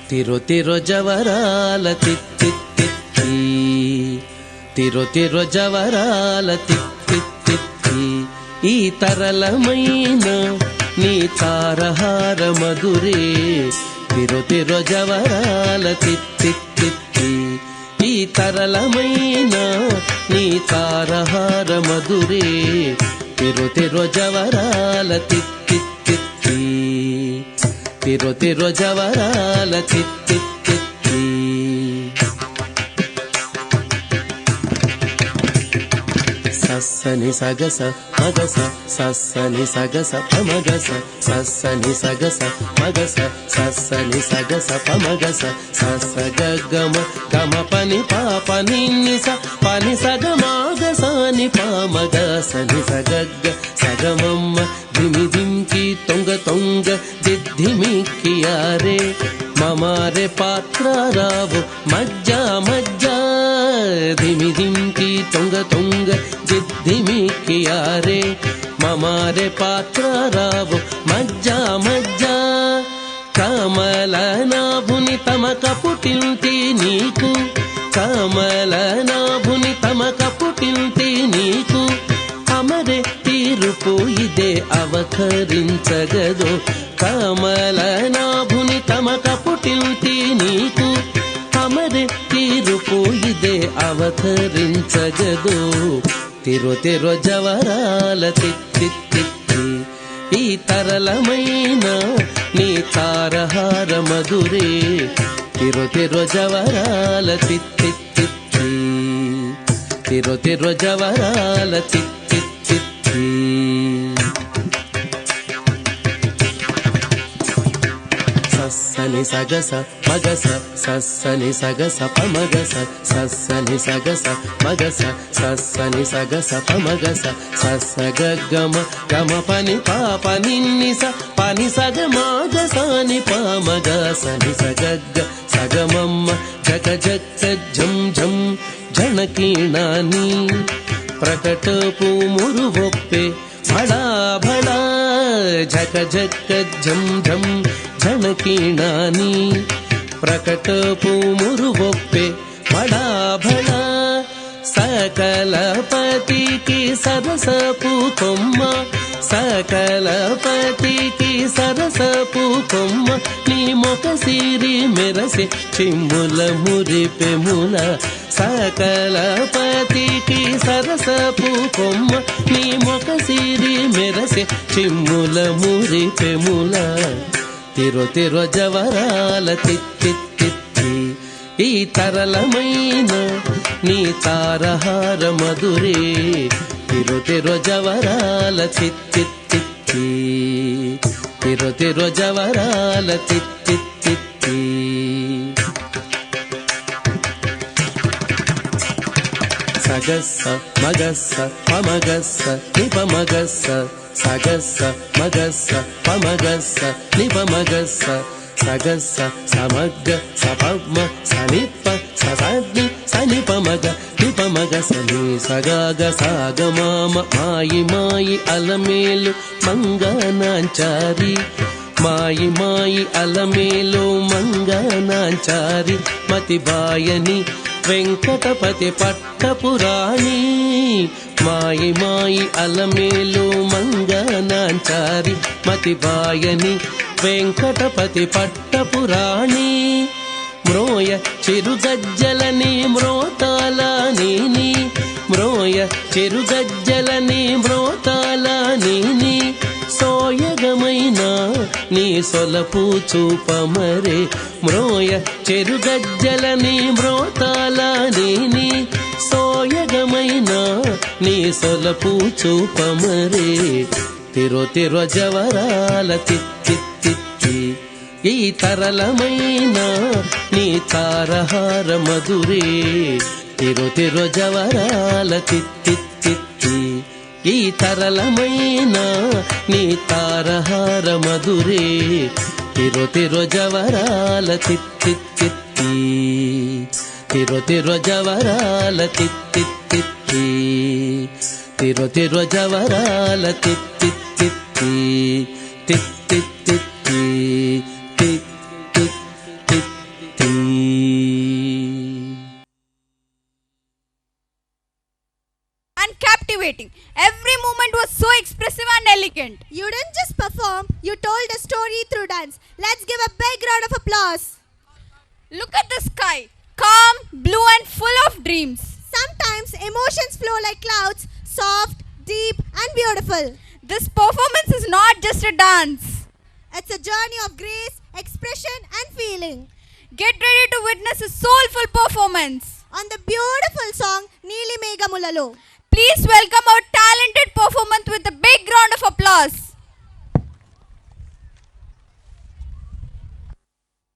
తిరు తిరు జవరాల తిత్తి తిరు తిరు జవరాల తిత్తి ఈ తరళమైన నీ తారహార మధురే తిరు తిరు జవరాల తిత్తి ఈ తరళమైన నీ తారహార మధురే తిరు తిరు జవరాల తిత్తి తిరు తిరు జవరాల తిత్తి సస్సని సగస మగస సస్సని సగస పమగస సస్సని సగస మగస సస్సని సగస పమగస సస్స గమ గమ పని పాప నిన్నిస పని సగమాగసాని పామగసని సగగ్గ సగమమ్మ ధిమి ధింకి తొంగ తొంగ దిద్ధిమిక్కియారే మమారే పాత్ర రావు మజ్జా మజ్జా ధిమి ధింకి తొంగ తొంగ దిద్ధిమిక్కియారే మమారే పాత్ర రావు మజ్జా మజ్జా కమలనాభుని తమక పుటింటి నీకు కమలనాభుని తమక పుటింటి నీకు అమరే తీరుపు ఇదే అవతరించగదు కమలనాభుని తమక పుటింటి నీకు అమరే తీరుపు ఇదే అవతరించగదు తిరు తిరు జవరాల తిత్తి ఈ తరళమైన నీ తారహార మధురే తిరు తిరు జవరాల తిత్తి తిరు తిరు జవరాల తిత్తి సస్సని సగస మగస సస్సని సగస పమగస సస్సని సగస మగస సస్సని సగస పమగస సస్స గమ గమ పని పాప నిన్నిస పని సగమాగసాని పామగసని సగగ్గ సగమమ్మ జగ జగ ఝం ఝం జనకీణాని ప్రకటపు మురువొప్పే భళా భళా జగ జగ ఝం ఝం జనకీణాని ప్రకటపు మురువొప్పే భళా భళా సకలపతికి సరసపు కొమ్మ సకలపతికి సరసపు కొమ్మ నీ మొక సిరి మెరసే చిమ్ముల మురిపెముల సకలపతికి సరసపు కొమ్మ నీ మొక సిరి మెరసే చిమ్ముల మురిపెముల తిరు తిరు జవరాల తిత్తి ఈ తరళమైన నీ తారహార మధురే తిరు తిరు జవరాల తిత్తి తిరు తిరు జవరాల తిత్తి సగస్స మగస్స పమగస్స నిపమగస్స సగస్స మగస్స పమగస్స నిపమగస్స సగస్స సమగ్గ సపమ సనిప ససగ్ని సనిపమగ నిపమగ సని సగాగ సాగమామ మాయి మాయి అలమేలు మంగనాంచారి మాయి మాయి అలమేలు మంగనాంచారి మతిబాయని వెంకటపతి పట్టపురాణి మాయి మాయి అలమేలు మంగనాంచారి మతిబాయని వెంకటపతి పట్టపురాణి మ్రోయ చిరుగజ్జలని మ్రోతాల నీని మ్రోయ చిరుగజ్జలని మ్రోతాల నీని సోయగమైన నీ సొలపు చూపమరే మ్రోయ చెరుగజ్జలని మ్రోతాల నీని సోయగమైన నీ సొలపు చూపమరే తిరు తిరు జవరాల తిత్తి ఈ తరళమైన నీ తారహార మధురే తిరు తిరు జవరాల తిత్తి ఈ తరళమైన నీ తారహార మధురే తిరు తిరు జవరాల తిత్తి తిరు తిరు జవరాల తిత్తి తిరు తిరు జవరాల తిత్తి తిత్తి emotions flow like clouds, soft, deep, and beautiful. This performance is not just a dance. It's a journey of grace, expression, and feeling. Get ready to witness a soulful performance On the beautiful song Neeli Meghamulalo. Please welcome our talented performance with a big round of applause.